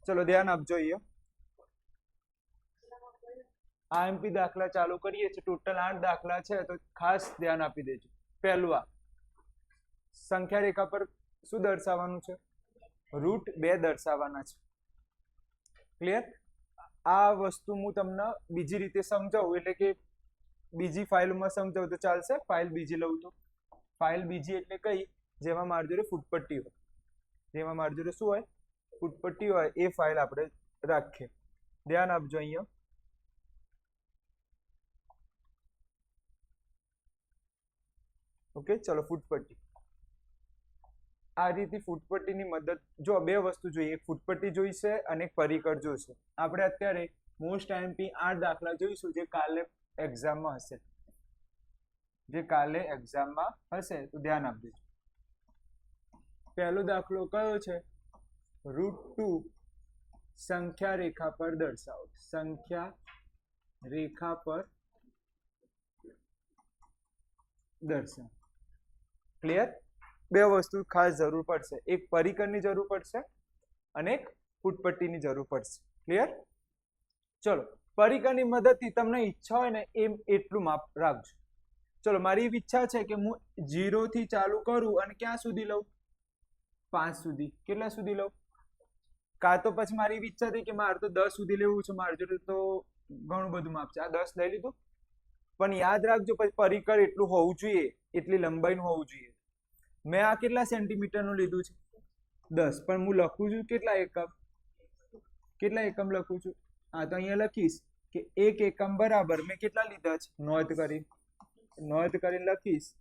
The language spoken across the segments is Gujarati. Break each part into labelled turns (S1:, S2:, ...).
S1: ચલો ધ્યાન આપજો અહીંયા આઈએમપી દાખલા ચાલુ કરીએ છીએ ટોટલ 8 દાખલા છે તો ખાસ ધ્યાન આપી દેજો પહેલું આ સંખ્યા રેખા પર શું દર્શાવવાનું છે √2 દર્શાવવાના છે ક્લિયર આ વસ્તુ હું તમને બીજી રીતે સમજાવું એટલે કે બીજી ફાઇલમાં સમજાવું તો ચાલશે ફાઇલ બીજી લઉં તો ફાઇલ બીજી એટલે કઈ જેમાં મારી જોડે ફૂટપટ્ટી હોય જેમાં મારી જોડે શું હોય ફૂટપટ્ટી હોય એ ફાઇલ આપણે રાખીએ ધ્યાન આપજો અહીંયા ઓકે ચલો ફૂટપટ્ટી આ રીતે ફૂટપટ્ટીની મદદ જો બે વસ્તુ જોઈએ એક ફૂટપટ્ટી જોઈશે અને એક પરિકર જોઈશે આપણે અત્યારે મોસ્ટ આઈએમપી 8 દાખલા જોઈશું જે કાલે એક્ઝામમાં હશે તો ધ્યાન આપજો પહેલો દાખલો કયો છે √2 સંખ્યા રેખા પર દર્શાવો સંખ્યા રેખા પર દર્શાવો ક્લિયર બે વસ્તુ ખાસ જરૂર પડશે એક પરિકરની જરૂર પડશે અને એક ફૂટપટ્ટીની જરૂર પડશે ક્લિયર ચલો પરિકરની મદદથી તમને ઈચ્છા હોય ને એમ એટલું માપ રાખજો ચલો મારી એવી ઈચ્છા છે કે હું 0 થી ચાલુ કરું અને ક્યાં સુધી લઉં 5 સુધી કેટલા સુધી લઉં કાં તો પછી મારી એવી ઈચ્છા થઈ કે મારે તો 10 સુધી લેવું છે મારી જોડે તો ઘણું બધું માપ છે આ 10 લઈ લીધું પણ યાદ રાખજો પછી પરિકર એટલું હોવું જોઈએ એટલી લંબાઈનું હોવું જોઈએ મેં આ કેટલા સેન્ટીમીટરનું લીધું છે 10 પણ હું લખું છું કેટલા એકમ લખું છું હા તો અહીંયા લખીશ કે 1 એકમ બરાબર મેં કેટલા લીધા છે નોંધ કરીને લખીશ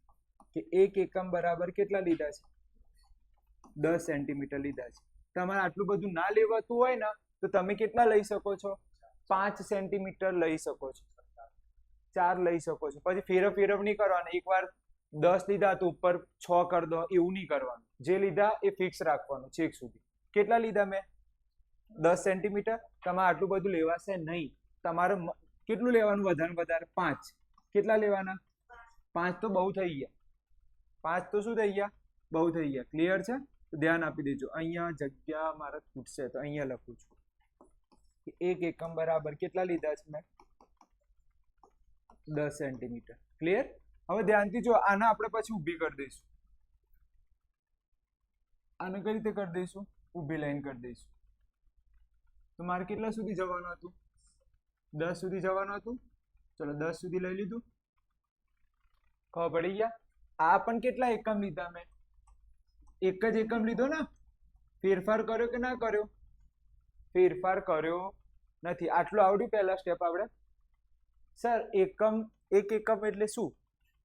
S1: કે 1 એકમ બરાબર કેટલા લીધા છે 10 સેન્ટીમીટર લીધા છે તમારે આટલું બધું ના લેવાતું હોય ને તો તમે કેટલા લઈ શકો છો 5 સેન્ટીમીટર લઈ શકો છો 4 લઈ શકો છો પછી ફેરવ નહીં કરવાનું એકવાર 10 લીધા તો ઉપર 6 કરી દો એવું નહીં કરવાનું જે લીધા એ ફિક્સ રાખવાનું છેક સુધી કેટલા લીધા મેં 10 સેન્ટીમીટર તમારે આટલું બધું લેવાશે નહીં તમારે કેટલું લેવાનું વધારે 5 કેટલા લેવાના 5 તો બહુ થઈ ગયા 5 તો શું થઈ ગયા બહુ થઈ ગયા ક્લિયર છે તો ધ્યાન આપી દેજો અહીંયા જગ્યા મારે ખૂટશે તો અહીંયા લખું છું કે 1 એકમ બરાબર કેટલા લીધા છે મેં 10 સેન્ટીમીટર ક્લિયર હવે ધ્યાનથી જો આને આપણે પછી ઊભી કરી દઈશું આને કઈ રીતે કરી દઈશું ઊભી લાઈન કરી દઈશું તો મારે કેટલા સુધી જવાનું હતું 10 સુધી જવાનું હતું ચલો 10 સુધી લઈ લીધું ખબર પડી ગયા આ પણ કેટલા એકમ લીધા મેં એક જ એકમ લીધો ને ફેરફાર કર્યો કે ના કર્યો ફેરફાર કર્યો નથી આટલું આવડ્યું પહેલા સ્ટેપ આપણે સર એક એકમ એટલે શું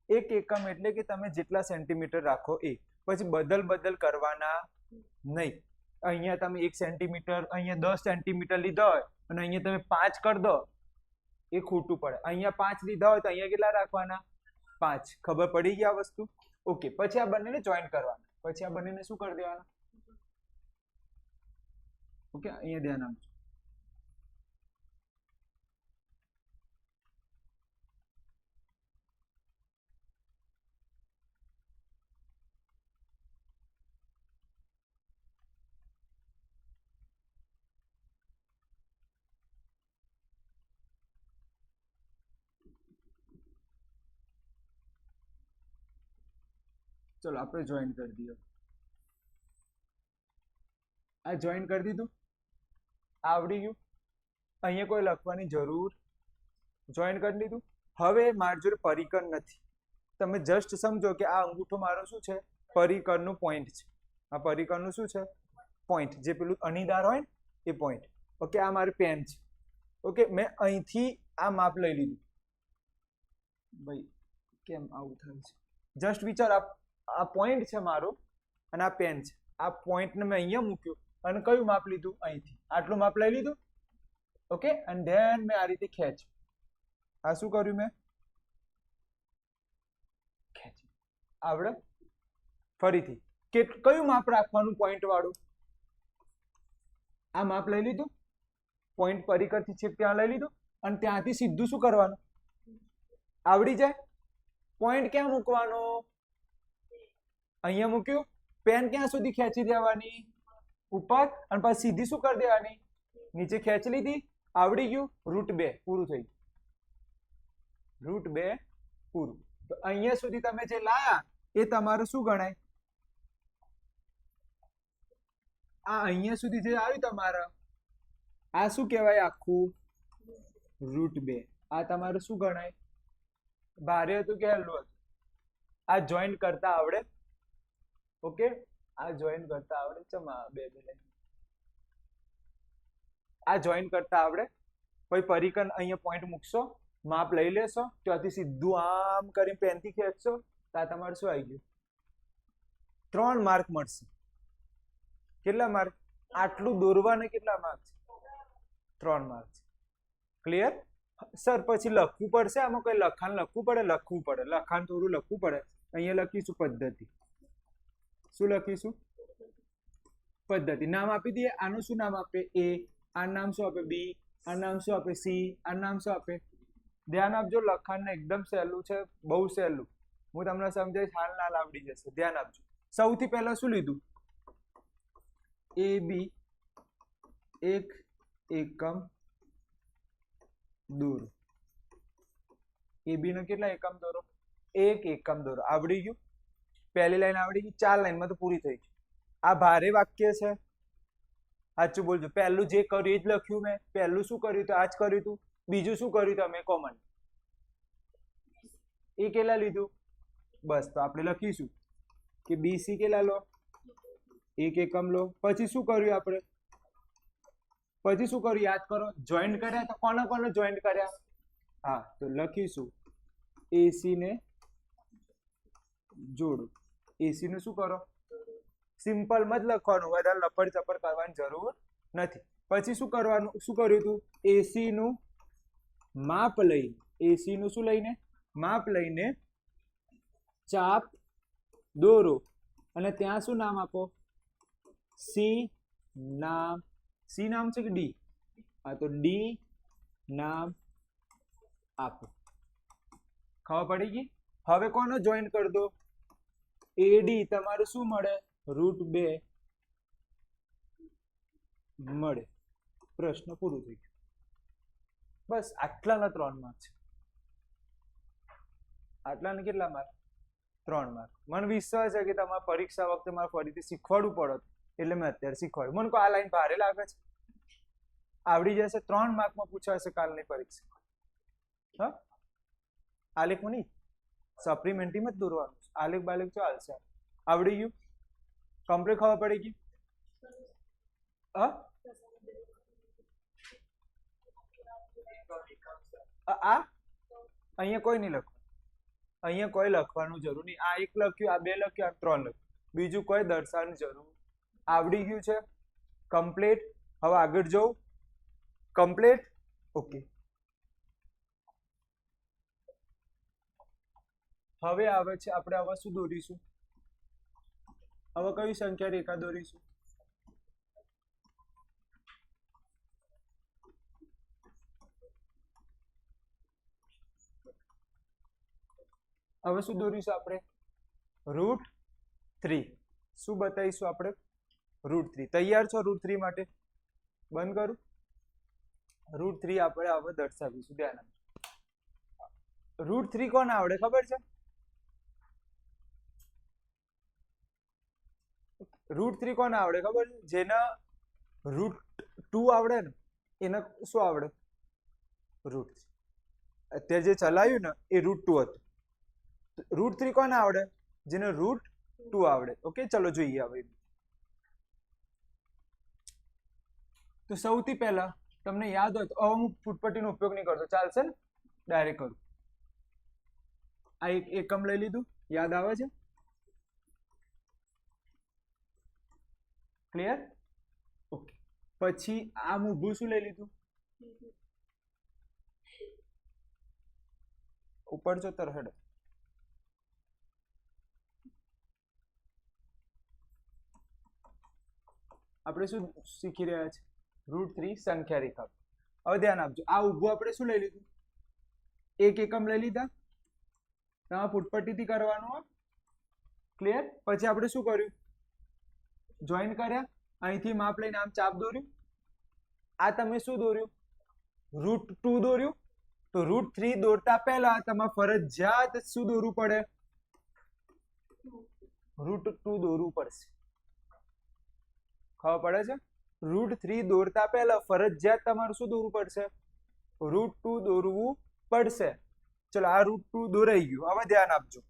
S1: એક એકમ એટલે કે તમે જેટલા સેન્ટીમીટર રાખો એ પછી બદલ કરવાના નહીં અહીંયા તમે 1 સેન્ટીમીટર અહીંયા 10 સેન્ટીમીટર લીધા હોય અને અહીંયા તમે 5 કરી દો એ ખોટું પડે અહીંયા 5 લીધા હોય તો અહીંયા કેટલા રાખવાના 5 ખબર પડી ગઈ આ વસ્તુ ઓકે પછી આ બંનેને જોઈન્ટ કરવાના પછી આ બંનેને શું કરી દેવાના ઓકે અહીંયા ધ્યાન આપજો ચલો આપણે જોઈન કરી દઈએ આ જોઈન કરી દીધું આવડી ગયું અહીંયા કોઈ લખવાની જરૂર જોઈન કરી દીધું હવે મારી જોડે પરિકર નથી તમે જસ્ટ સમજો કે આ અંગૂઠો મારો શું છે પરિકરનું પોઈન્ટ છે આ પરિકરનું શું છે પોઈન્ટ જે પેલું અણીદાર હોય ને એ પોઈન્ટ ઓકે આ મારી પેન છે ઓકે મેં અહીંથી આ માપ લઈ લીધું ભાઈ કેમ આવું થાય છે જસ્ટ વિચાર આ પોઈન્ટ છે મારો અને આ પેન છે આ પોઈન્ટને મેં અહીંયા મૂક્યું અને કયું માપ લીધું અહીંથી આટલું માપ લઈ લીધું ઓકે અને ધેન મેં આ રીતે ખેંચ્યું આ શું કર્યું મેં ખેંચ્યું આવડે ફરીથી કે કયું માપ રાખવાનું પોઈન્ટ વાળું આ માપ લઈ લીધું પોઈન્ટ પરિકરથી છેક ત્યાં લઈ લીધું અને ત્યાંથી સીધું શું કરવાનું આવડી જાય પોઈન્ટ ક્યાં મૂકવાનો અહીંયા મૂક્યું પેન ક્યાં સુધી ખેંચી દેવાની ઉપર અને પછી સીધી શું કરી દેવાની નીચે ખેંચી લીધી, આવડી ગયું, √2 પૂરું થઈ ગયું, √2 પૂરું. તો અહીંયા સુધી તમે જે લાયા એ તમારું શું ગણાય? આ અહીંયા સુધી જે આવ્યું તમારા, આ શું કહેવાય? આખું √2. આ તમારું શું ગણાય? ભારે હતું કે હલવું હતું? આ જોઈન્ટ કરતા આવડે? ઓકે, આ જોઈન્ટ કરતા આવડે? ચમા બે આ જોઈન્ટ કરતા આવડે? કોઈ પરિકન અહીંયા પોઈન્ટ મૂકશો, માપ લઈ લેશો, ત્યાંથી સીધું આમ કરીને પેનથી ખેંચશો તો આ તમારું શું આવી ગયું? 3 માર્ક મળશે. કેટલા માર્ક? આટલું દોરવાને કેટલા માર્ક છે? 3 માર્ક છે. ક્લિયર? સર પછી લખવું પડશે આમાં? કોઈ લખાણ લખવું પડે? લખવું પડે, લખાણ થોડું લખવું પડે. અહીંયા લખીશું પદ્ધતિ. શું લખીશું? પદ્ધતિ. નામ આપી દઈએ. આનું શું નામ આપે? એ. આ નામ શું આપે? બી. આ નામ શું આપે? સી. આ નામ શું આપે? ધ્યાન આપજો, લખાણ એકદમ સહેલું છે, બહુ સહેલું. હું તમને સમજાવીશ, હાલ ના આવડી જશે. ધ્યાન આપજો. સૌથી પહેલા શું લીધું? એ બી 1 એકમ દોરો. એ બી નો કેટલા એકમ દોરો? 1 એકમ દોરો. આવડી ગયું? પહેલી લાઈન આવડી ગઈ. 4 લાઈનમાં તો પૂરી થઈ ગઈ. આ ભારે વાક્ય છે, સાચું બોલજો. પહેલું જે કર્યું એ જ લખ્યું મેં. પહેલું શું કર્યું હતું? આ જ કર્યું હતું. બીજું શું કર્યું તમે? કોમન. એ કેટલા લીધું? બસ, તો આપણે લખીશું કે બીસી કેટલા લો? 1 એકમ લો. પછી શું કર્યું આપણે? પછી શું કર્યું? યાદ કરો. જોઈન્ટ કર્યા. તો કોને કોને જોઈન્ટ કર્યા? હા, તો લખીશું એસી ને જોડો. એસી નું શું કરો? સિમ્પલ મત લખવાનું, વધારે લપડ ચપડ કરવાની જરૂર નથી. પછી શું કરવાનું? શું કર્યું હતું? એસી નું માપ લઈને, એસી નું શું લઈને? માપ લઈને ચાપ દોરો અને ત્યાં શું નામ આપો? સી નામ. સી નામ છે કે ડી? હા, તો ડી નામ આપો. ખબર પડી ગઈ? હવે કોનો જોઈન કરી દો? એડી. તમારું શું મળે? √2 મળે. પ્રશ્ન પૂરું થઈ ગયું. બસ આટલાના 3 માર્ક છે. આટલાને કેટલા માર્ક? 3 માર્ક. મને વિશ્વાસ છે કે તમારા પરીક્ષા વખતે મારે ફરીથી શીખવાડવું પડત, એટલે મેં અત્યારે શીખવાડ્યું. મને આ લાઈન ભારે લાગે છે? આવડી જશે. 3 માર્કમાં પૂછાશે કાલની પરીક્ષા. હા, આલેખ નહીં, સપ્લિમેન્ટરીમાં જ દોરવાનું. આલેખ બાલેખ ચાલશે. આવડી ગયું? કમ્પ્લીટ ખબર પડી ગઈ? હા, આ અહીંયા કોઈ નહીં લખવું. અહીંયા કોઈ લખવાનું જરૂર નહીં. આ 1 લખ્યું, આ 2 લખ્યું, આ 3 લખ્યું. બીજું કોઈ દર્શાવવાની જરૂર. આવડી ગયું છે? કમ્પ્લીટ. હવે આગળ જવું. કમ્પ્લીટ. ઓકે. હવે આવે છે આપણે હવે શું દોરીશું? હવે કઈ સંખ્યા રેખા દોરીશું? હવે શું દોરીશું આપણે? √3. શું બતાવીશું આપણે? √3. તૈયાર છો √3 માટે? બંધ કરું. √3 આપણે હવે દર્શાવીશું. ધ્યાન આપજો. √3 કોને આવડે ખબર છે? √3 કોને આવડે ખબર છે? જેના √2 આવડે ને એને શું આવડે? √3. અત્યારે જે ચલાવ્યું ને એ √2 હતું. √3 કોને આવડે? જેને √2 આવડે. ઓકે, ચલો જોઈએ હવે. તો સૌથી પહેલા તમને યાદ હોય તો હવે હું ફૂટપટ્ટીનો ઉપયોગ નહીં કરતો, ચાલશે ને? ડાયરેક્ટ કરું. આ 1 એકમ લઈ લીધું. યાદ આવે છે? ક્લિયર? ઓકે. પછી આ ઊભું શું લઈ લીધું? ઉપર જો તરહડ. આપણે શું શીખી રહ્યા છે? √3 સંખ્યા રેખા. હવે ધ્યાન આપજો. આ ઊભું આપણે શું લઈ લીધું? 1 એકમ લઈ લીધા. તમારે ફૂટપટ્ટીથી કરવાનું. ક્લિયર? પછી આપણે શું કર્યું? જોઈન કર્યા. અહીંથી માપ લઈને આમ ચાપ દોર્યું. આ તમે શું દોર્યું? √2 દોર્યું. તો √3 દોરતા પહેલા તમારે ફરજિયાત શું દોરવું પડે? √2 દોરવું પડશે. ખબર પડે છે? √3 દોરતા પહેલા ફરજિયાત તમારે શું દોરવું પડશે? √2 દોરવું પડશે. ચલો આ √2 દોરાઈ ગયું. હવે ધ્યાન આપજો,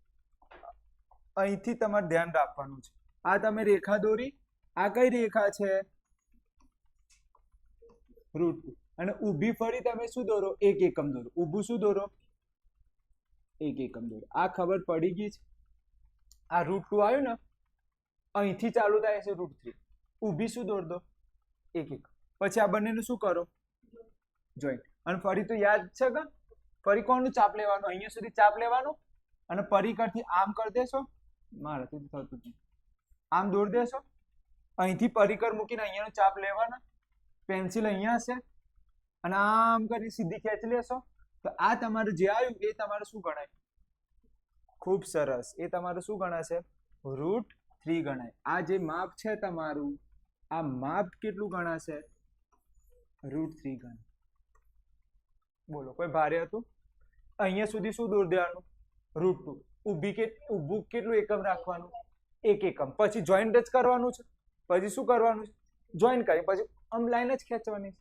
S1: અહીંથી તમારે ધ્યાન રાખવાનું છે. આ તમે રેખા દોરી, આ કઈ રેખા છે? √2. અને ઊભી ફરી તમે શું દોરો? 1 એકમ દોરો. ઊભું શું દોરો? 1 એકમ દોરો. આ ખબર પડી ગઈ છે? આ √2 આવ્યું ને, અહીંથી ચાલુ થાય છે √3. ઊભી શું દોર દો? 1 એકમ. પછી આ બંનેનું શું કરો? જોઈન્ટ. અને ફરી તો યાદ છે કે ફરી કોનું ચાપ લેવાનું? અહીંયા સુધી ચાપ લેવાનું અને પરિકરથી આમ કરી દેશો. મારાથી થતું નથી. આમ દોરી દેશો. અહીંથી પરિકર મૂકીને અહીંયાનો ચાપ લેવાના. પેન્સિલ અહીંયા હશે અને આમ કરી સીધી ખેંચી લેશો. તો આ તમારે જે આવ્યું એ તમારે શું ગણાય? ખૂબ સરસ. એ તમારું શું ગણાશે? √3 ગણાય. આ જે માપ છે તમારું, આ માપ કેટલું ગણાશે? √3 ગણાય. બોલો, કોઈ ભારે હતું? અહીંયા સુધી શું દોરી દેવાનું? √2. ઊભું કેટલું એકમ રાખવાનું? 1 એકમ. પછી જોઈન્ટ જ કરવાનું છે. પછી શું કરવાનું છે? જોઈન્ટ કરી પછી આમ લાઈન જ ખેંચવાની છે.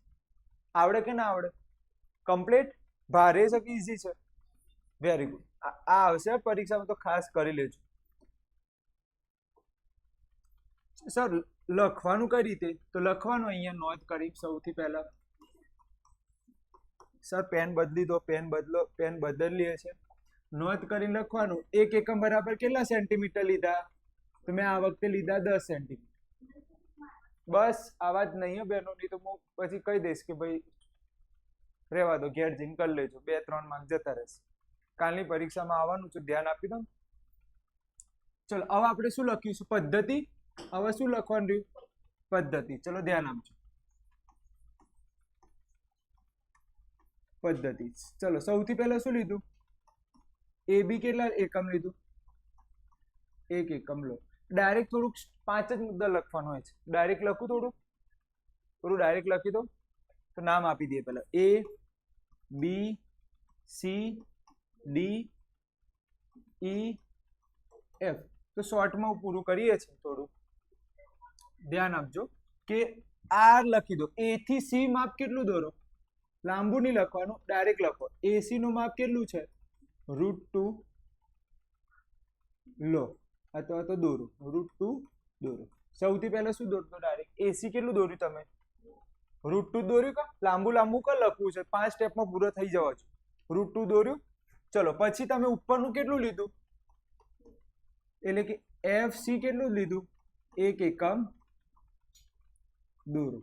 S1: આવડે કે ના આવડે? કમ્પ્લીટ? ભારે છે કે ઈઝી છે? Very good. આ આવશે પરીક્ષામાં તો ખાસ કરી લેજો. સર લખવાનું કઈ રીતે? તો લખવાનું અહીંયા નોંધ કરી સૌથી પહેલા. સર પેન બદલી દો. પેન બદલો. પેન બદલીએ છે. નોંધ કરીને લખવાનું 1 એકમ બરાબર કેટલા સેન્ટીમીટર લીધા? તો મેં આ વખતે લીધા 10 સેન્ટીમીટર. બસ આવા જ નહીં બેનો, નહીં તો હું પછી કહી દઈશ કે ભાઈ રહેવા દો, ઘેર જઈને કરી લેજો. 2-3 માર્ક જતા રહેશે. કાલની પરીક્ષામાં આવવાનું છે, ધ્યાન આપી દો. ચલો હવે આપણે શું લખીશું? પદ્ધતિ. હવે શું લખવાનું રહ્યું? પદ્ધતિ. ચલો ધ્યાન આપજો. પદ્ધતિ. ચલો સૌથી પહેલા શું લીધું? AB કેટલા એકમ લીધું? 1 એકમ લો. ડાયરેક્ટ થોડુંક 5 જ મુદ્દા લખવાનું હોય છે. ડાયરેક્ટ લખું થોડું ડાયરેક્ટ લખી દો. તો નામ આપી દઈએ પહેલા. A B C D E F. તો શોર્ટમાં પૂરું કરીએ છીએ. થોડું ધ્યાન આપજો કે R લખી દો. A થી C માપ કેટલું દોરો? લાંબુ નહીં લખવાનું, ડાયરેક્ટ લખો. AC નું માપ કેટલું છે? √2 લો અથવા તો દોરો. √2 દોરો. સૌથી પહેલા શું દોરતો? ડાયરેક્ટ. AC કેટલું દોર્યું તમે? √2 દોર્યું. કા લાંબુ કા લખવું છે? 5 સ્ટેપમાં પૂરો થઈ જવા છો. √2 દોર્યું. ચલો પછી તમે ઉપરનું કેટલું લીધું? એટલે કે FC કેટલું લીધું? 1 એકમ દોરો.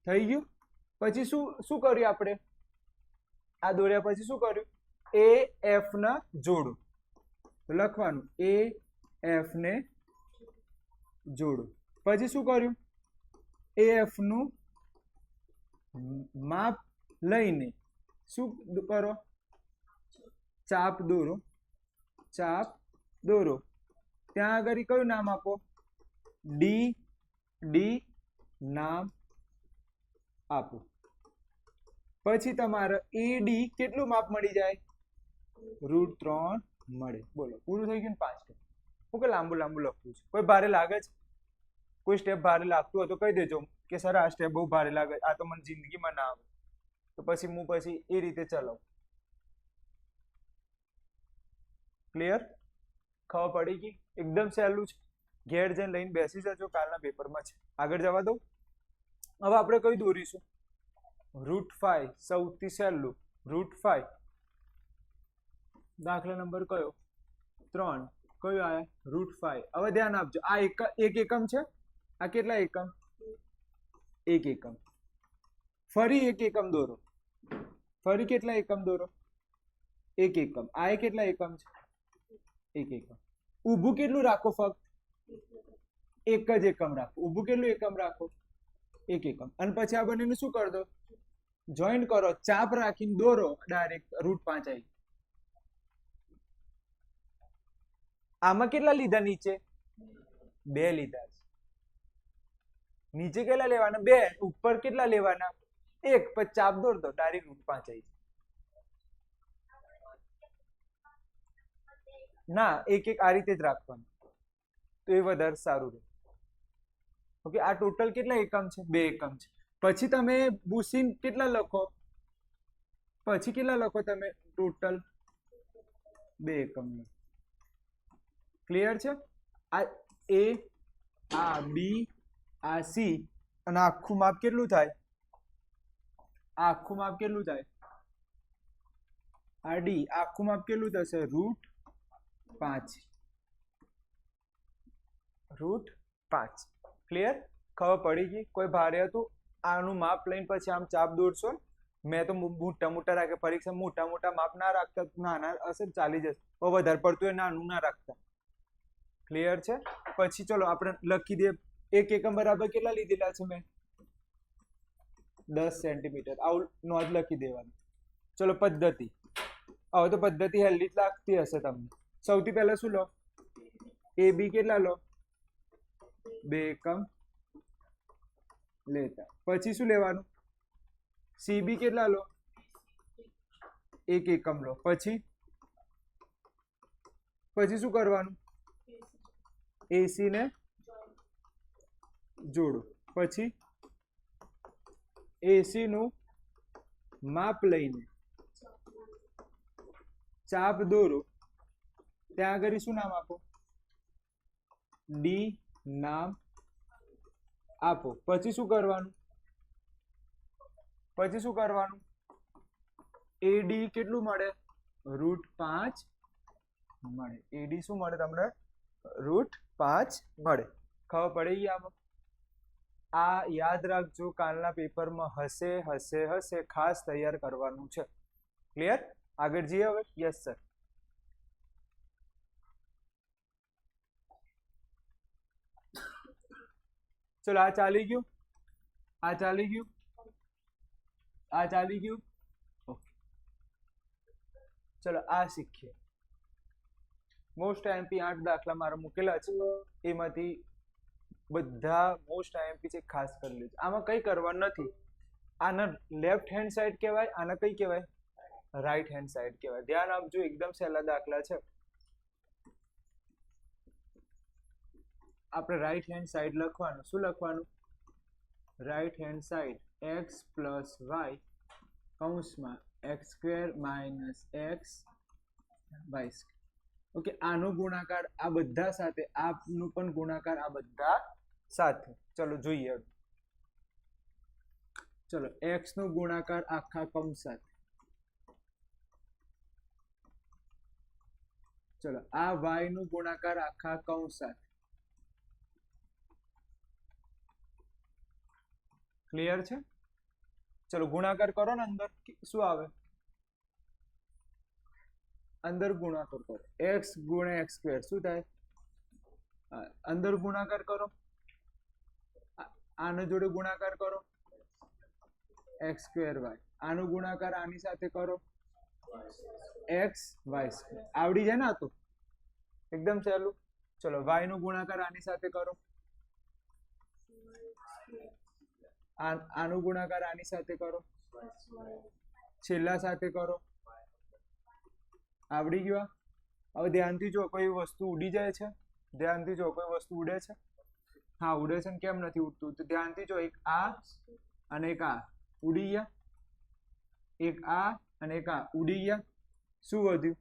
S1: થઈ ગયું. પછી શું કર્યું આપણે? આ દોર્યા પછી શું કર્યું? AF ના જોડો. તો લખવાનું AF ને જોડો. પછી શું કર્યું? AF નું માપ લઈને શું કરો? ચાપ દોરો. ચાપ દોરો. ત્યાં આગળ કયું નામ આપો? D નામ આપો. પછી તમારે AD કેટલું માપ મળી જાય? √3 મળે. બોલો પૂરું થઈ ગયું ને? 5 સ્ટેપ. હું કે લાંબુ લખવું છે? કોઈ ભારે લાગે છે? કોઈ સ્ટેપ ભારે લાગતું હોય તો કહી દેજો કે સર આ સ્ટેપ બહુ ભારે લાગે, આ તો મને જિંદગીમાં ના આવે. તો પછી હું એ રીતે ચલાવું. ક્લિયર? ખબર પડી ગઈ? એકદમ સહેલું છે. ઘેર જઈને લઈને બેસી જજો, કાલના પેપરમાં છે. આગળ જવા દો. હવે આપણે કઈ દોરીશું? √5. સૌથી સહેલું √5. દાખલા નંબર કયો? 3. કયો આયા? √5. હવે ધ્યાન આપજો. આ 1 એકમ છે. આ કેટલા એકમ? 1 એકમ. ફરી 1 એકમ દોરો. ફરી કેટલા એકમ દોરો? 1 એકમ. આ કેટલા એકમ છે? 1 એકમ. ઊભું કેટલું રાખો? ફક્ત 1 જ એકમ રાખો. ઊભું કેટલું એકમ રાખો? 1 એકમ. અને પછી આ બંનેને શું કરી દો? જોઈન્ટ કરો. ચાપ રાખીને દોરો. ડાયરેક્ટ √5 આવી. આમાં કેટલા લીધા? નીચે 2 લીધા છે. નીચે કેટલા લેવાના? 2. ઉપર કેટલા લેવાના? 1 પછી ચાપ દોર દો ડાયરેક્ટ √5 આવી જાય. ના એક એક આ રીતે જ રાખવાનું તો એ વધારે સારું રહે. ઓકે આ ટોટલ કેટલા એકમ છે? 2 એકમ છે. પછી તમે ભૂસીન કેટલા લખો? પછી કેટલા લખો તમે ટોટલ? 2 એકમ. ક્લિયર છે? આ એ, આ બી, આ સી અને આખું માપ કેટલું થાય? આ આખું માપ કેટલું થાય? આ ડી આખું માપ કેટલું થશે? √5. √5. ક્લિયર? ખબર પડી ગઈ? કોઈ ભારે હતું? આનું માપ લઈને પછી આમ ચાપ દોરશો. મેં તો મોટા મોટા રાખે પરીક્ષા મોટા મોટા માપ ના રાખતા, નાના હશે ચાલી જશે, પણ વધારે પડતું એ નાનું ના રાખતા. ક્લિયર છે? પછી ચલો આપણે લખી દઈએ. 1 એકમ બરાબર કેટલા લીધેલા છે મેં? 10 સેન્ટીમીટર. આવું નોંધ લખી દેવાની. ચલો પદ્ધતિ. હવે તો પદ્ધતિ હેલ્ધી જ લાગતી હશે તમને. સૌથી પહેલા શું લો? એ બી કેટલા લો? 2 એકમ લેતા. પછી શું લેવાનું? સીબી કેટલા લો? 1 એકમ લો. પછી શું કરવાનું? એસી ને જોડો. પછી એસી નું માપ લઈને ચાપ દોરો. ત્યાં આગળ શું નામ આપો? ડી નામ આપો. પછી શું કરવાનું? એડી કેટલું મળે? √5 મળે. એડી શું મળે તમને? √5 મળે. ખબર પડી ગઈ આમાં? આ યાદ રાખજો, કાલના પેપરમાં હશે. ખાસ તૈયાર કરવાનું છે. ક્લિયર? આગળ જઈએ હવે. Yes sir. ચલો આ ચાલી ગયું. ઓકે ચલો આ શીખીએ. મોસ્ટ આઈએમપી 8 દાખલા મારા મૂકેલા છે, એમાંથી બધા મોસ્ટ આઈએમપી છે, ખાસ કરી લેજો. આમાં કંઈ કરવાનું નથી. આના લેફ્ટ હેન્ડ સાઈડ કહેવાય, આના કઈ કહેવાય? રાઈટ હેન્ડ સાઈડ કહેવાય. ધ્યાન આપજો, એકદમ સહેલા દાખલા છે. આપણે રાઈટ હેન્ડ સાઈડ લખવાનું. શું લખવાનું? Right hand side x + y કૌંસમાં x² - x y². ઓકે આનો ગુણાકાર આ બધા સાથે, આપનું પણ ગુણાકાર આ બધા સાથે. ચલો જોઈએ. ચલો x નો ગુણાકાર આખા કૌંસ સાથે. ચલો આ y નું ગુણાકાર આખા કૌંસ સાથે. ક્લિયર છે? ચલો ગુણાકાર કરો ને. અંદર શું આવે? અંદર ગુણાકાર કરો. x * x² શું થાય? અંદર ગુણાકાર કરો. આના જોડે ગુણાકાર કરો x²y. આનો ગુણાકાર આની સાથે કરો xy². આવડી જાય ને? આ તો એકદમ સહેલું. ચલો y નો ગુણાકાર આની સાથે કરો. આનો ગુણાકાર આની સાથે કરો. છેલ્લા સાથે કરો. આવડી ગયું? હવે ધ્યાનથી જો, કોઈ વસ્તુ ઉડી જાય છે? ધ્યાનથી જો, કોઈ વસ્તુ ઉડે છે? હા ઉડે છે ને. કેમ નથી ઉડતું? તો ધ્યાનથી જો, એક આ અને એક આ ઉડી ગયા. એક આ અને એક આ ઉડી ગયા. શું વધ્યું?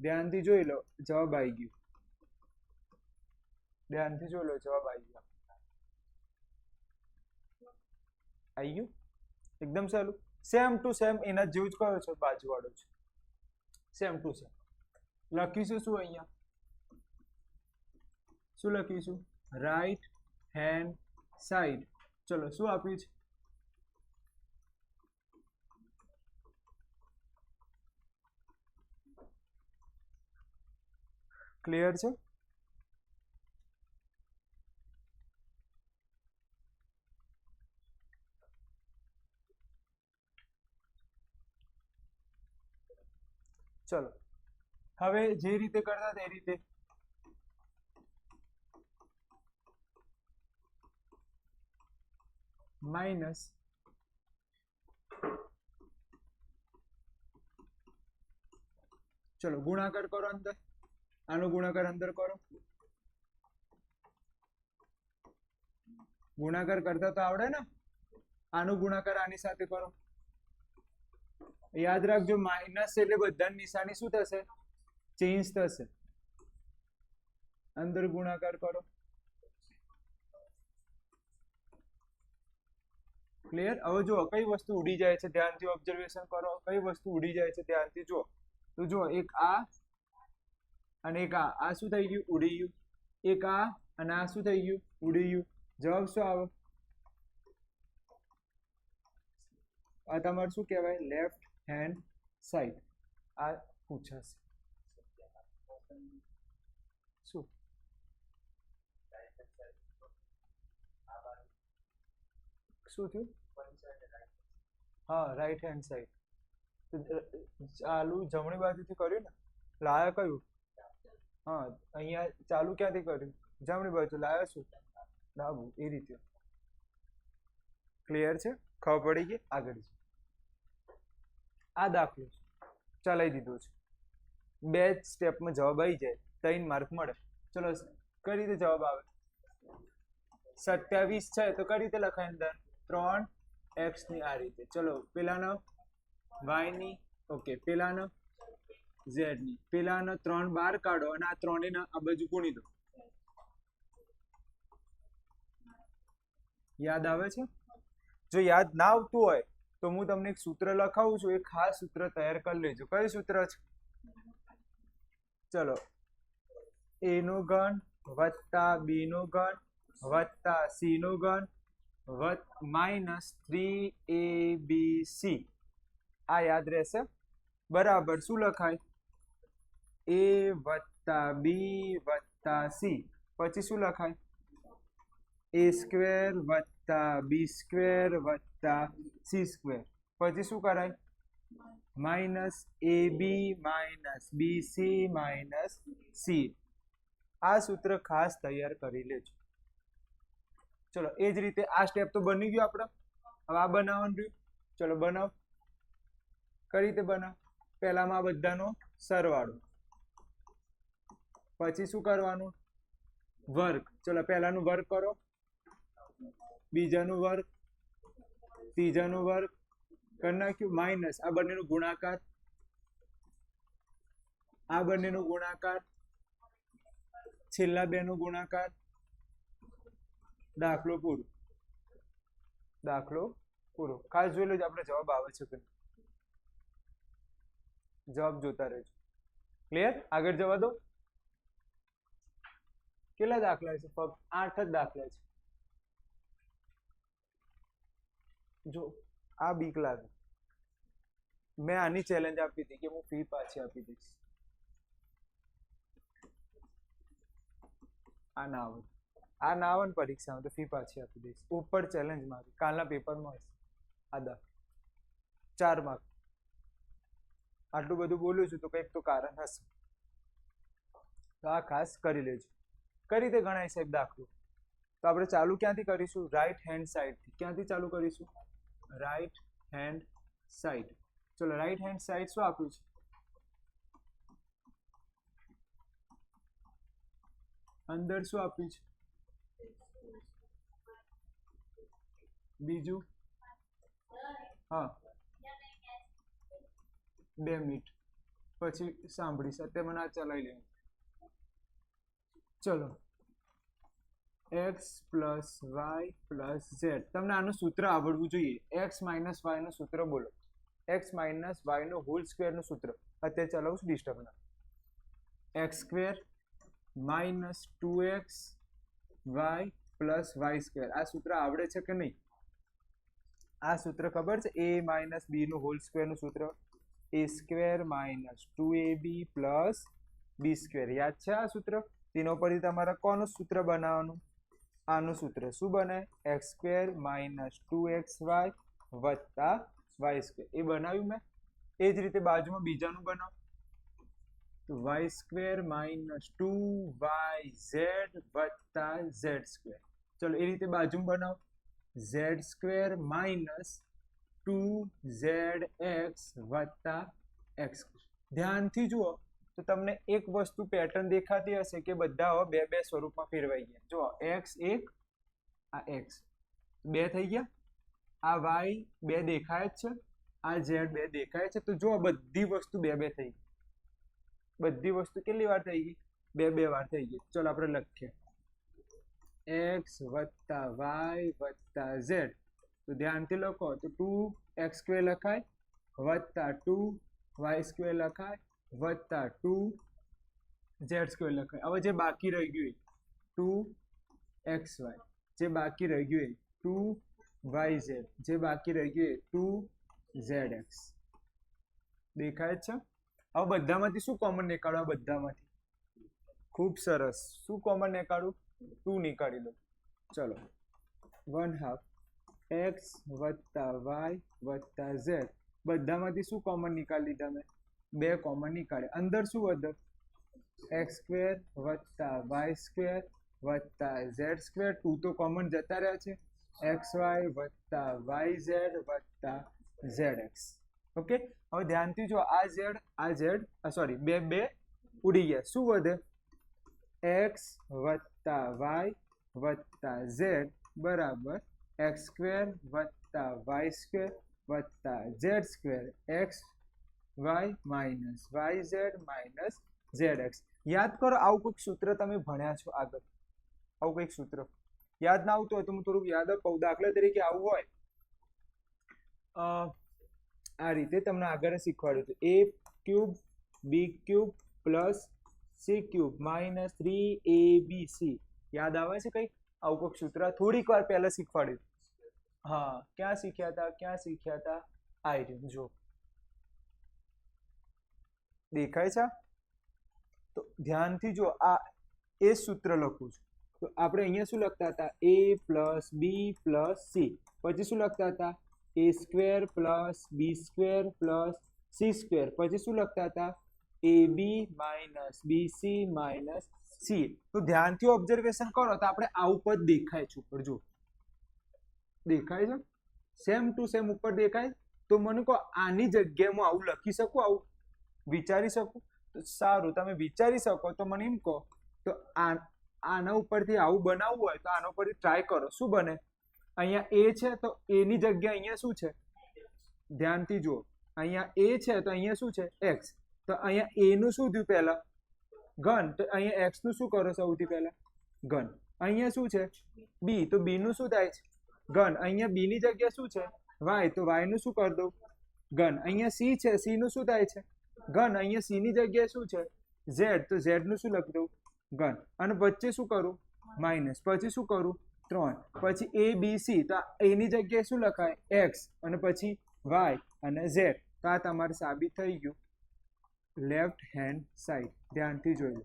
S1: ધ્યાનથી જોઈ લો, જવાબ આવી ગયો. ધ્યાનથી જોઈ લો, જવાબ આવી ગયો. આવી ગયું? એકદમ સહેલું. સેમ ટુ સેમ એના જેવું જ કયો છે? બાજુવાળો છે. Same to same. લખીશું શું અહીંયા? શું લખીશું? Right hand side. ચલો શું આપ્યું છે? ક્લિયર છે? ચલો હવે જે રીતે કરતા તે રીતે. માઇનસ ચલો ગુણાકાર કરો અંદર, આનો ગુણાકાર અંદર કરો, ગુણાકાર કરતા તો આવડે ને, આનો ગુણાકાર આની સાથે કરો. યાદ રાખજો માઇનસ એટલે બધાની નિશાની શું થશે, ચેન્જ થશે. અંદર ગુણાકાર કરો. ક્લિયર? હવે જો કઈ વસ્તુ ઉડી જાય છે ધ્યાનથી ઓબ્ઝર્વેશન કરો, કઈ વસ્તુ ઉડી જાય છે ધ્યાનથી જો. તો જો એક આ અને એક આ શું થઈ ગયું, ઉડી ગયું. એક આ અને આ શું થઈ ગયું, ઉડી ગયું. જવાબ શું આવે? આ તમારું શું કહેવાય, લેફ્ટ હેન્ડ સાઈડ. આ પૂછાશે શું, શું થયું? હા, રાઈટ હેન્ડ સાઈડ. ચાલુ જમણી બાજુથી કર્યું ને, લાયા કયું? હા, અહીંયા ચાલુ ક્યાંથી કર્યું, જમણી બાજુ. લાયા શું, ડાબું. એ રીતે. ક્લિયર છે? ખબર પડી ગઈ? આગળ આ દાખલો ચલાવી દીધો છે, 2 સ્ટેપમાં જવાબ આવી જાય, 3 માર્ક મળે. ચલો કઈ રીતે જવાબ આવે? 27 છે તો કઈ રીતે લખાય અંદર, 3x ની આ રીતે. ચલો પેલાનો y ની, ઓકે, પેલાનો z ની, પેલાનો 3 બહાર કાઢો અને આ 3 ને આ બાજુ ગુણી દો. યાદ આવે છે? જો યાદ ના આવતું હોય તો હું તમને એક સૂત્ર લખાવું છું, એ ખાસ સૂત્ર તૈયાર કરી લેજો. કયું સૂત્ર છે? ચલો, a નો ઘન વત્તા b નો ઘન વત્તા c નો ઘન માઇનસ 3abc. આ યાદ રહેશે બરાબર. શું લખાય? a વત્તા b વત્તા c. પછી શું લખાય? a સ્ક્વેર વત્તા b સ્ક્વેર વત્તા c સ્ક્વેર. પછી શું કરાય? Minus ab minus bc minus c. આ સૂત્ર ખાસ તૈયાર કરી લેજો. ચલો એ જ રીતે આ સ્ટેપ તો બની ગયું આપણે. હવે આ બનાવવાનું રહ્યું. ચલો બનાવ. કઈ રીતે બનાવ? પહેલામાં આ બધાનો સરવાળો, પછી શું કરવાનું, વર્ગ. ચલો પહેલાનું વર્ગ કરો, બીજાનું વર્ગ, ત્રીજાનું વર્ગ કરી નાખ્યું. માઇનસ આ બંનેનું ગુણાકાર, આ બંનેનું ગુણાકાર, છેલ્લા બેનું ગુણાકાર. દાખલો પૂરો. દાખલો પૂરો. ખાસ જોઈ લેજો આપણે જવાબ આવે છે કે જવાબ જોતા રહેજો. ક્લિયર? આગળ જવા દો. કેટલા દાખલા છે? ફક્ત 8 જ દાખલા છે. જો આ બીક લાગે, મેં આની ચેલેન્જ આપી હતી કે હું ફી પાછી આપી દઈશ. આ ના આવે, આ ના આવે ને પરીક્ષામાં તો ફી પાછી આપી દઈશ. ઉપર ચેલેન્જ મારી કાલના પેપરમાં હશે. આ દા 4 માર્ક. આટલું બધું બોલ્યું છું તો કંઈક તો કારણ હશે. તો આ ખાસ કરી લેજો. કઈ રીતે ગણાય સાહેબ દાખલો? તો આપણે ચાલુ ક્યાંથી કરીશું? રાઈટ હેન્ડ સાઈડથી. ક્યાંથી ચાલુ કરીશું? Right hand side. ચલો રાઈટ હેન્ડ સાઈડ શું આપ્યું છે? અંદર શું આપ્યું છે? બીજું? હા, 2 મિનિટ પછી સાંભળીશ. અત્યારે મને આ ચલાવી લેવું. ચલો x plus y plus z. તમને આનું સૂત્ર આવડવું જોઈએ. x માઇનસ વાય નું સૂત્ર બોલો. x માઇનસ વાય નો હોલ સ્ક્વેર નું સૂત્ર અત્યારે ચલાવું છું ડિસ્ટર્બ ના. x square minus 2x y plus y square. આ સૂત્ર આવડે છે કે નહીં? આ સૂત્ર ખબર છે? a માઇનસ b નું હોલ સ્ક્વેર નું સૂત્ર a square minus 2ab plus b square. યાદ છે આ સૂત્ર? તેના પરથી તમારે કોનું સૂત્ર બનાવવાનું? આનું સૂત્ર. શું બને? x સ્ક્વેર માઇનસ 2xy વત્તા વાય સ્ક્વેર. એ બનાવ્યું મેં. એ જ રીતે બાજુમાં બીજાનું બનાવો તો વાય સ્ક્વેર માઇનસ 2yz વત્તા ઝેડ સ્ક્વેર. ચલો એ રીતે બાજુમાં બનાવો. ઝેડ સ્ક્વેર માઇનસ 2zx વત્તા એક્સ. ધ્યાનથી જુઓ તો તમને એક વસ્તુ પેટર્ન દેખાતી હશે કે બધા હવે બે બે સ્વરૂપમાં ફેરવાઈ ગયા. જો એક્સ એક, આ એક્સ બે થઈ ગયા, આ વાય બે દેખાય જ છે, આ ઝેડ બે દેખાય છે. તો જો બધી વસ્તુ બે બે થઈ ગઈ. બધી વસ્તુ કેટલી વાર થઈ ગઈ? બે બે વાર થઈ ગઈ. ચલો આપણે લખીએ એક્સ વત્તા વાય વત્તા ઝેડ. તો ધ્યાનથી લખો તો 2x સ્ક્વેર લખાય વત્તા 2y સ્ક્વેર લખાય વત્તા 2z સ્ક્વેર લખાય. હવે જે બાકી રહી ગયું 2xy, જે બાકી રહી ગયું 2yz, જે બાકી રહી ગયું 2zx. દેખાય છે? હવે બધામાંથી શું કોમન નીકાળવા? બધામાંથી ખૂબ સરસ. શું કોમન નીકાળું? 2 નીકાળી દો. ચલો 1/2 x વત્તા વાય વત્તા ઝેડ. બધામાંથી શું કોમન નીકાળી તમે? બે કોમન નીકાળે. અંદર શું વધે? એક્સ સ્ક્વેર વત્તા વાય સ્ક્વેર વત્તા ઝેડ સ્ક્વેર. 2 તો કોમન જતા રહ્યા છે. એક્સ વાય વત્તા વાય ઝેડ વત્તા ઝેડ એક્સ. ઓકે, હવે ધ્યાનથી જો આ ઝેડ સોરી બે બે ઉડી ગયા. શું વધે? એક્સ વત્તા વાય વત્તા ઝેડ બરાબર એક્સ સ્ક્વેર વત્તા વાય સ્ક્વેર વત્તા z square x y minus y z minus z x. યાદ કરો, આવું કોઈક સૂત્ર તમે ભણ્યા છો આગળ? આવું કંઈક સૂત્ર યાદ ના આવતું હોય તો હું થોડુંક યાદ અપાવું. દાખલા તરીકે આવું હોય, આ રીતે તમને આગળ શીખવાડ્યું હતું. a cube b cube plus c cube minus 3abc. યાદ આવે છે કંઈક? આવું કોઈક સૂત્ર થોડીક વાર પહેલા શીખવાડ્યું. હા, ક્યાં શીખ્યા હતા? ક્યાં શીખ્યા હતા? આ રહ્યું જો દેખાય છે. તો ધ્યાનથી જો આ એ સૂત્ર લખું છું. તો આપણે અહીંયા શું લખતા હતા? a plus b plus c. પછી શું લખતા હતા? a square plus b square plus c square. પછી શું લખતા હતા? ab minus bc minus c. તો ધ્યાનથી ઓબ્ઝર્વેશન કરો તો આપણે આવું પદ દેખાય છે ઉપર. જો દેખાય છે? સેમ ટુ સેમ ઉપર દેખાય. તો મને કહો આની જગ્યાએ હું આવું લખી શકું? આવું વિચારી શકું? તો સારું, તમે વિચારી શકો તો મને એમ કહો તો આના ઉપરથી આવું બનાવવું હોય તો આના ઉપરથી ટ્રાય કરો. શું બને? અહીંયા એ છે તો એની જગ્યા અહીંયા શું છે? ધ્યાનથી જુઓ, અહીંયા એ છે તો અહીંયા શું છે? એક્સ. તો અહીંયા એ નું શું થયું પહેલા? ઘન. તો અહીંયા એક્સ નું શું કરો સૌથી પહેલા? ઘન. અહીંયા શું છે? બી. તો બી નું શું થાય છે? ઘન. અહીંયા બી ની જગ્યા શું છે? વાય. તો વાય નું શું કરી દઉં? ઘન. અહીંયા સી છે, સી નું શું થાય છે? ઘન. અહીંયા સી ની જગ્યાએ શું છે? ઝેડ. તો ઝેડ નું શું લખી દઉં? ઘન. અને વચ્ચે શું કરું? માઇનસ. પછી શું કરું? 3. પછી એ બી સી. તો એની જગ્યાએ શું લખાય? એક્સ. અને પછી વાય અને ઝેડ. તો આ તમારે સાબિત થઈ ગયું લેફ્ટ હેન્ડ સાઈડ. ધ્યાનથી જોઈ લો,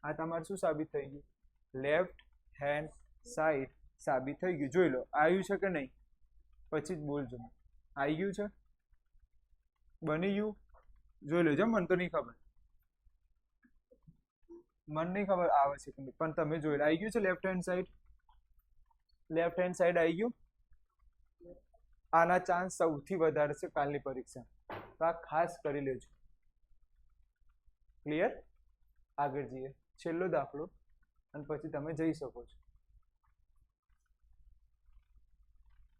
S1: આ તમારે શું સાબિત થઈ ગયું? લેફ્ટ હેન્ડ સાઈડ સાબિત થઈ ગયું. જોઈ લો આવ્યું છે કે નહીં? પછી જ બોલજો. આવી ગયું છે? બની ગયું? જોઈ લેજો. મને તો નહીં ખબર, મને નહીં ખબર આવે છે કે નહીં, પણ તમે જોઈ લો. આવી ગયું છે left hand side? Left hand side આવી ગયું. આના ચાન્સ સૌથી વધારે છે કાલની પરીક્ષા. તો આ ખાસ કરી લેજો. ક્લિયર? આગળ જઈએ. છેલ્લો દાખલો અને પછી તમે જઈ શકો છો.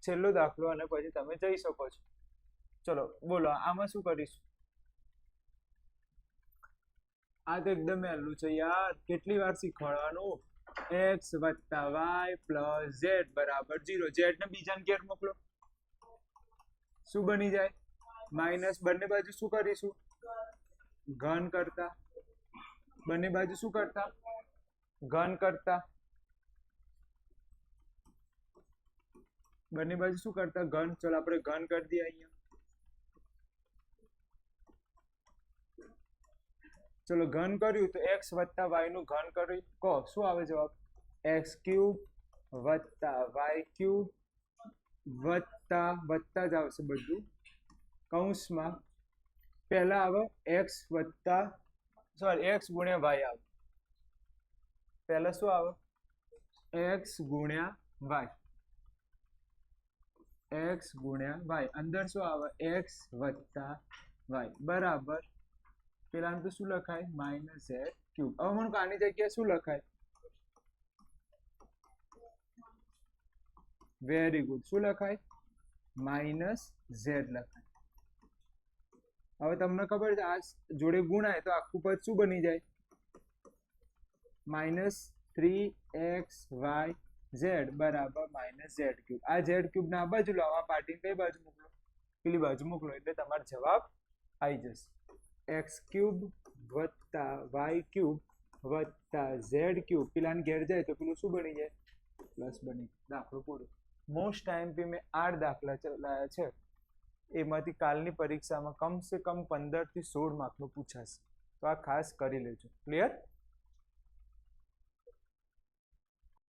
S1: છેલ્લો દાખલો અને પછી તમે જઈ શકો છો. ચલો બોલો, આમાં શું કરીશું? આ તો એકદમ સહેલું છે યાર. કેટલી વાર શીખવાડવાનું? એક્સ વત્તા વાય પ્લસ ઝેડ બરાબર 0. ઝેડ ને બીજાને ઘેર મોકલો. શું બની જાય? માઇનસ. બંને બાજુ શું કરીશું? ઘન કરતા. બંને બાજુ શું કરતા? ઘન કરતા. બંને બાજુ શું કરતા? ઘન. ચલો આપણે ઘન કરી દઈએ અહીંયા. ચલો ઘન કર્યું તો એક્સ વત્તા વાય નું ઘન કર્યું. કહો શું આવે જવાબ? એક્સ ક્યુબ વત્તા વાય ક્યુબ વત્તા વત્તા જ આવશે બધું કૌંસમાં. પહેલા આવે એક્સ વત્તા સોરી એક્સ ગુણ્યા વાય આવે. પહેલા શું આવે? એક્સ ગુણ્યા વાય. એક્સ ગુણ્યા વાય, અંદર શું આવે એક્સ વત્તા વાય બરાબર પેલાનું તો શું લખાય માઇનસ ઝેડ ક્યુબ. હવે મને આની જગ્યાએ શું લખાય? વેરી ગુડ, શું લખાય? માઇનસ ઝેડ લખાય. હવે તમને ખબર છે આ જોડે ગુણાય તો આખું પદ શું બની જાય? -3xy z બરાબર -z ક્યુબ. આ z ક્યુબ ના બાજુ લાવો, આ પાર્ટીને કઈ બાજુ મોકલો? પેલી બાજુ મોકલો, એટલે તમારો જવાબ આવી જશે. x ક્યુબ વત્તા y ક્યુબ વત્તા z ક્યુબ, પેલાને ઘેર જાય તો પેલું શું બની જાય? પ્લસ બની. દાખલો પૂરો. મોસ્ટ ટાઈમ પે મેં 8 દાખલા ચલાવ્યા છે, એમાંથી કાલની પરીક્ષામાં કમસે કમ 15 થી 16 માર્કનું પૂછાશે, તો આ ખાસ કરી લેજો. ક્લિયર?